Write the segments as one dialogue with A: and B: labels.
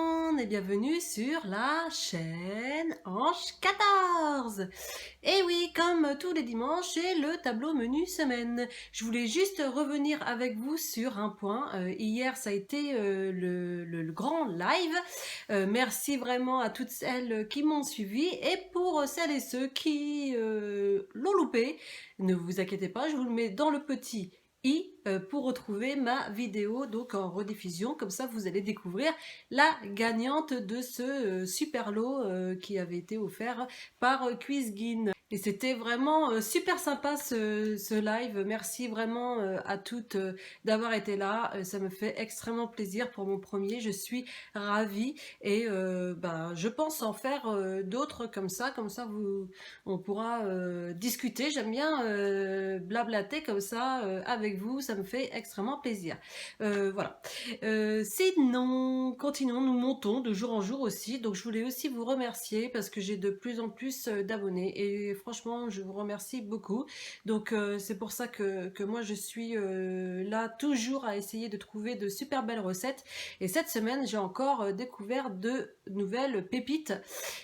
A: monde et bienvenue sur la chaîne Ange 14. Et oui, comme tous les dimanches, c'est le tableau menu semaine. Je voulais juste revenir avec vous sur un point. Hier, ça a été le grand live. Merci vraiment à toutes celles qui m'ont suivi. Et pour celles et ceux qui l'ont loupé, ne vous inquiétez pas, je vous le mets dans le petit i pour retrouver ma vidéo donc en rediffusion. Comme ça, vous allez découvrir la gagnante de ce super lot qui avait été offert par QuizGin. Et c'était vraiment super sympa ce live. Merci vraiment à toutes d'avoir été là. Ça me fait extrêmement plaisir pour mon premier. Je suis ravie et je pense en faire d'autres comme ça. Comme ça, on pourra discuter. J'aime bien blablater comme ça avec vous. Ça me fait extrêmement plaisir. Voilà. Sinon, continuons. Nous montons de jour en jour aussi. Donc, je voulais aussi vous remercier parce que j'ai de plus en plus d'abonnés et franchement, je vous remercie beaucoup. Donc, c'est pour ça que moi, je suis là toujours à essayer de trouver de super belles recettes. Et cette semaine, j'ai encore découvert de nouvelles pépites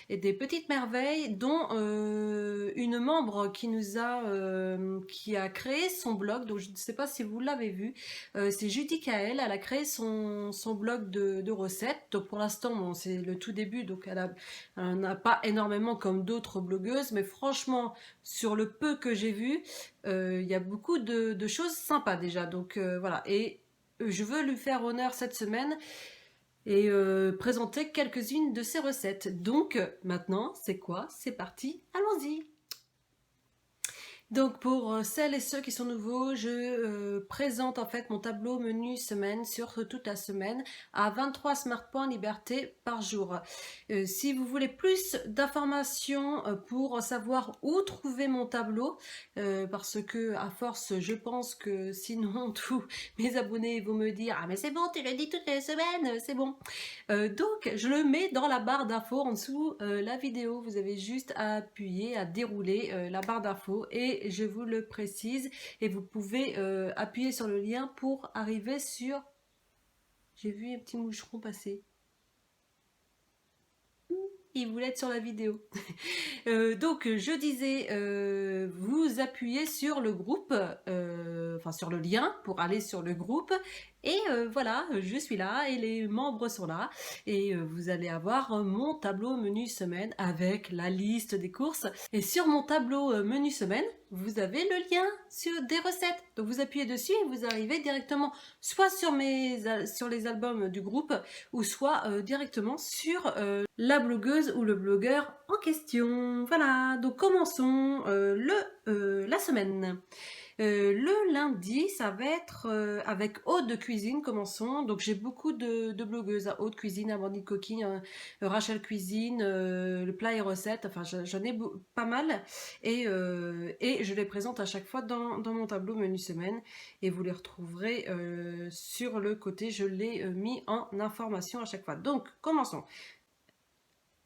A: et des petites merveilles, dont une membre qui a créé son blog. Donc, je ne sais pas si vous l'avez vu. C'est Judy Kael. Elle a créé son blog de recettes. Donc, pour l'instant, bon, c'est le tout début, donc elle n'a pas énormément comme d'autres blogueuses, mais franchement, sur le peu que j'ai vu, il y a beaucoup de choses sympas déjà. Donc voilà, et je veux lui faire honneur cette semaine et présenter quelques-unes de ses recettes. Donc maintenant, c'est quoi? C'est parti, allons-y! Donc pour celles et ceux qui sont nouveaux, je présente en fait mon tableau menu semaine sur toute la semaine à 23 smart points liberté par jour. Si vous voulez plus d'informations pour savoir où trouver mon tableau, parce que à force je pense que sinon tous mes abonnés vont me dire « Ah mais c'est bon, tu le dis toutes les semaines, c'est bon ». Donc je le mets dans la barre d'infos en dessous la vidéo. Vous avez juste à appuyer, à dérouler la barre d'infos et je vous le précise, et vous pouvez appuyer sur le lien pour arriver sur... J'ai vu un petit moucheron passer. Il voulait être sur la vidéo. Donc je disais, vous appuyez sur le groupe, enfin sur le lien pour aller sur le groupe. Et voilà, je suis là et les membres sont là. Et vous allez avoir mon tableau menu semaine avec la liste des courses. Et sur mon tableau menu semaine, vous avez le lien sur des recettes. Donc vous appuyez dessus et vous arrivez directement soit sur les albums du groupe ou soit directement sur la blogueuse ou le blogueur en question. Voilà, donc commençons la semaine. Le lundi, ça va être avec Aude de Cuisine, commençons. Donc j'ai beaucoup de blogueuses, à Aude Cuisine, Amandine Coquille, Rachel Cuisine, le plat et recettes, enfin j'en ai pas mal. Et je les présente à chaque fois dans mon tableau menu semaine. Et vous les retrouverez sur le côté, je l'ai mis en information à chaque fois. Donc commençons.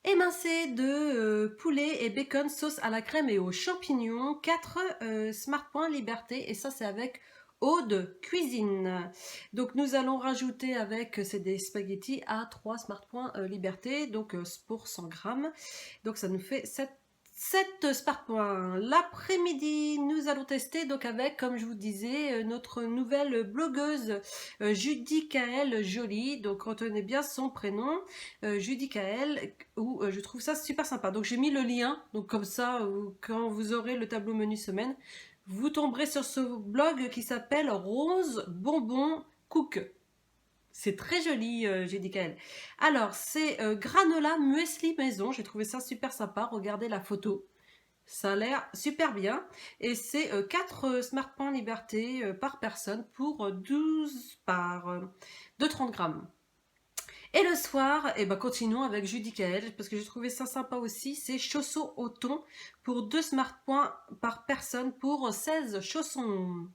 A: Émincé de poulet et bacon sauce à la crème et aux champignons, 4 smart points liberté, et ça c'est avec Aude Cuisine. Donc nous allons rajouter avec, c'est des spaghettis à 3 smart points liberté, donc pour 100 grammes, donc ça nous fait 7 smart points. L'après-midi, nous allons tester donc avec, comme je vous disais, notre nouvelle blogueuse Judy Kael Jolie. Donc retenez bien son prénom, Judy Kael, où je trouve ça super sympa. Donc j'ai mis le lien, donc comme ça, quand vous aurez le tableau menu semaine, vous tomberez sur ce blog qui s'appelle Rose Bonbon Cook. C'est très joli, j'ai dit qu'elle. Alors, c'est granola muesli maison. J'ai trouvé ça super sympa. Regardez la photo. Ça a l'air super bien. Et c'est 4 smart points liberté par personne pour 12 de 30 grammes. Et le soir, eh ben, continuons avec Judy Kael, parce que j'ai trouvé ça sympa aussi. C'est chaussons au thon pour 2 smart points par personne pour 16 chaussons.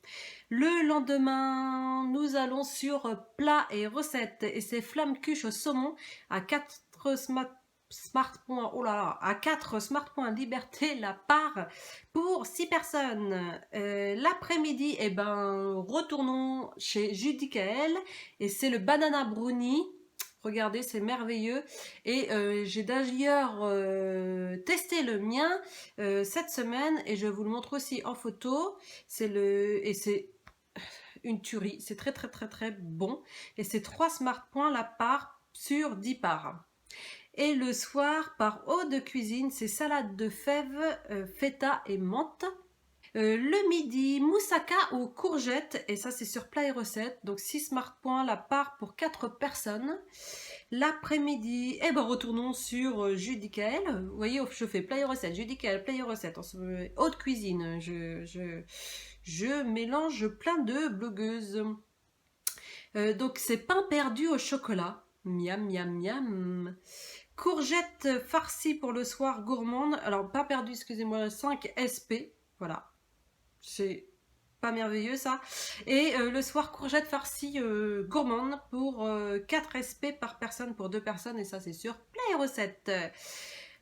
A: Le lendemain, nous allons sur plat et recettes. Et c'est flamme cuche au saumon à 4 smart points, oh là là, à 4 smart points liberté la part pour 6 personnes. L'après-midi, eh ben, retournons chez Judy Kael et c'est le banana brownie Regardez, c'est merveilleux. Et j'ai d'ailleurs testé le mien cette semaine et je vous le montre aussi en photo. C'est une tuerie. C'est très très très très bon. Et c'est 3 smart points la part sur 10 parts. Et le soir, par eau de cuisine, c'est salade de fèves, feta et menthe. Le midi, moussaka aux courgettes, et ça c'est sur plat et recette, donc 6 smart points la part pour 4 personnes. L'après-midi, eh ben retournons sur Judicaël. Vous voyez, je fais plat et recette, Judicaël, plat et recette, haute cuisine. Je mélange plein de blogueuses. Donc c'est pain perdu au chocolat. Miam, miam, miam. Courgettes farcies pour le soir, gourmande. Alors, pas perdu, excusez-moi, 5 SP. Voilà. C'est pas merveilleux ça. Et le soir, courgettes farcies gourmande pour 4 SP par personne pour 2 personnes. Et ça, c'est sur Play Recettes.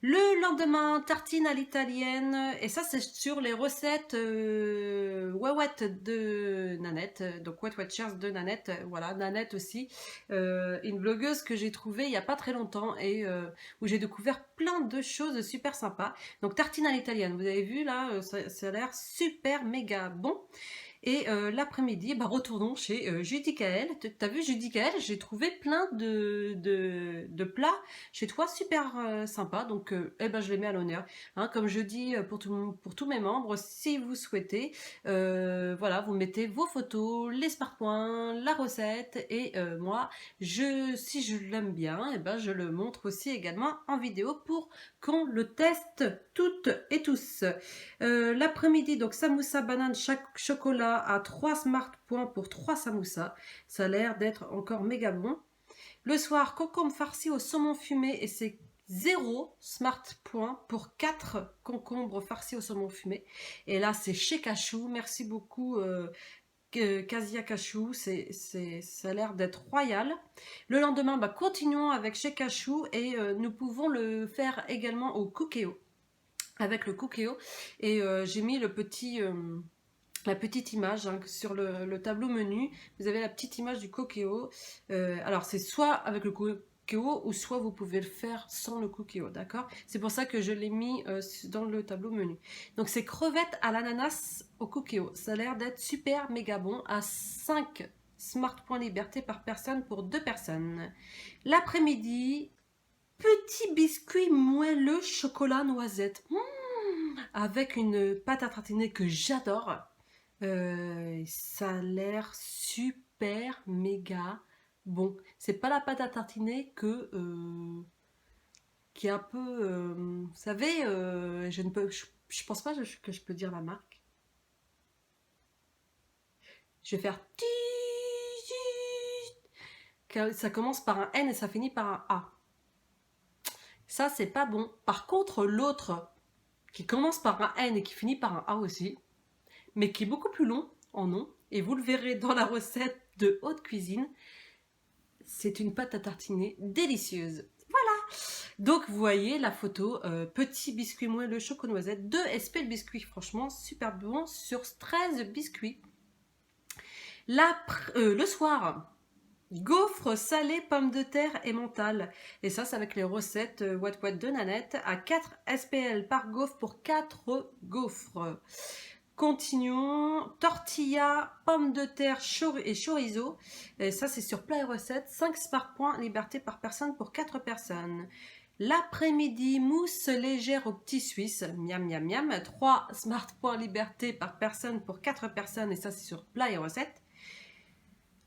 A: Le lendemain, tartine à l'italienne. Et ça, c'est sur les recettes Wet de Nanette. Donc, Wet Shares de Nanette. Voilà, Nanette aussi. Une blogueuse que j'ai trouvée il n'y a pas très longtemps et où j'ai découvert plein de choses super sympas. Donc, tartine à l'italienne. Vous avez vu là, ça a l'air super méga bon. Et l'après-midi, bah, retournons chez Judicaël. T'as vu Judicaël, j'ai trouvé plein de plats chez toi super sympas. Donc eh ben, je les mets à l'honneur. Hein, comme je dis pour tous mes membres, si vous souhaitez, voilà, vous mettez vos photos, les smart points, la recette. Et moi, si je l'aime bien, eh ben, je le montre aussi également en vidéo pour qu'on le teste toutes et tous. L'après-midi, donc samoussa banane chocolat à 3 smart points pour 3 samoussas. Ça a l'air d'être encore méga bon. Le soir, concombre farci au saumon fumé et c'est 0 smart points pour 4 concombres farcis au saumon fumé. Et là, c'est chez Cachou. Merci beaucoup. Casia Cachou, ça a l'air d'être royal. Le lendemain, bah, continuons avec chez Cachou et nous pouvons le faire également au Cookéo. Avec le Cookéo et j'ai mis la petite image hein, sur le tableau menu. Vous avez la petite image du Cookéo. Alors c'est soit avec le Cookéo ou soit vous pouvez le faire sans le Cookéo, d'accord? C'est pour ça que je l'ai mis dans le tableau menu. Donc c'est crevettes à l'ananas au Cookéo. Ça a l'air d'être super méga bon à 5 smart points liberté par personne pour 2 personnes. L'après-midi, petit biscuit moelleux chocolat noisette. Avec une pâte à tartiner que j'adore. Ça a l'air super méga bon. C'est pas la pâte à tartiner qui est un peu... vous savez, je pense pas que je peux dire la marque. Je vais faire... Ça commence par un N et ça finit par un A. Ça, c'est pas bon. Par contre, l'autre qui commence par un N et qui finit par un A aussi, mais qui est beaucoup plus long en nom, et vous le verrez dans la recette de haute cuisine, c'est une pâte à tartiner délicieuse. Voilà. Donc vous voyez la photo, petit biscuit moelleux chocolat noisette, 2 SP le biscuit, franchement super bon sur 13 biscuits. Le soir, gaufres salées, pommes de terre et mental. Et ça, c'est avec les recettes What de Nanette à 4 SPL par gaufre pour 4 gaufres. Continuons. Tortilla, pommes de terre et chorizo. Et ça, c'est sur plat et recettes. 5 smart points liberté par personne pour 4 personnes. L'après-midi, mousse légère au petit suisse. Miam, miam, miam. 3 smart points liberté par personne pour 4 personnes. Et ça, c'est sur plat et recettes.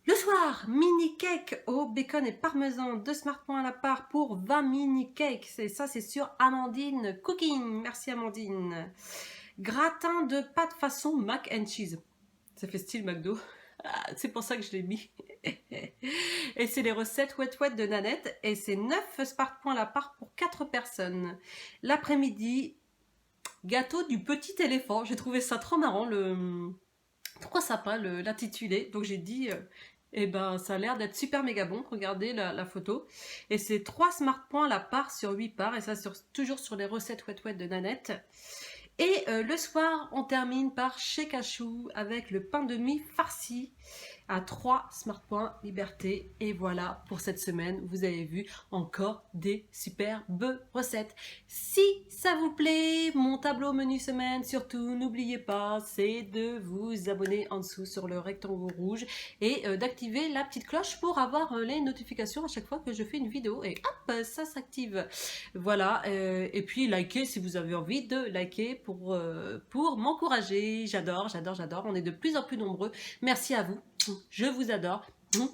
A: Le soir, mini cake au bacon et parmesan, 2 smart points à la part pour 20 mini cakes. Et ça, c'est sur Amandine Cooking. Merci Amandine. Gratin de pâte façon mac and cheese. Ça fait style McDo. C'est pour ça que je l'ai mis. Et c'est les recettes Wet de Nanette. Et c'est 9 smart points à la part pour 4 personnes. L'après-midi, gâteau du petit éléphant. J'ai trouvé ça trop marrant. Trop sympa l'intitulé. Donc j'ai dit... eh ben, ça a l'air d'être super méga bon. Regardez la photo. Et c'est 3 smart points à la part sur 8 parts. Et ça, toujours sur les recettes Wet de Nanette. Et le soir, on termine par chez Cachou avec le pain de mie farci à 3 Smart Points Liberté. Et voilà, pour cette semaine, vous avez vu encore des superbes recettes. Si ça vous plaît, mon tableau menu semaine, surtout n'oubliez pas, c'est de vous abonner en dessous sur le rectangle rouge et d'activer la petite cloche pour avoir les notifications à chaque fois que je fais une vidéo. Et hop, ça s'active. Voilà, et puis likez si vous avez envie de liker pour m'encourager. J'adore, j'adore, j'adore. On est de plus en plus nombreux. Merci à vous. Je vous adore.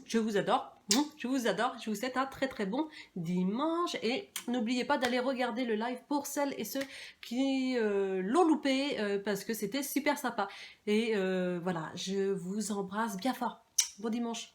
A: Je vous adore. Je vous adore. Je vous souhaite un très très bon dimanche. Et n'oubliez pas d'aller regarder le live pour celles et ceux qui l'ont loupé parce que c'était super sympa. Et voilà, je vous embrasse bien fort. Bon dimanche.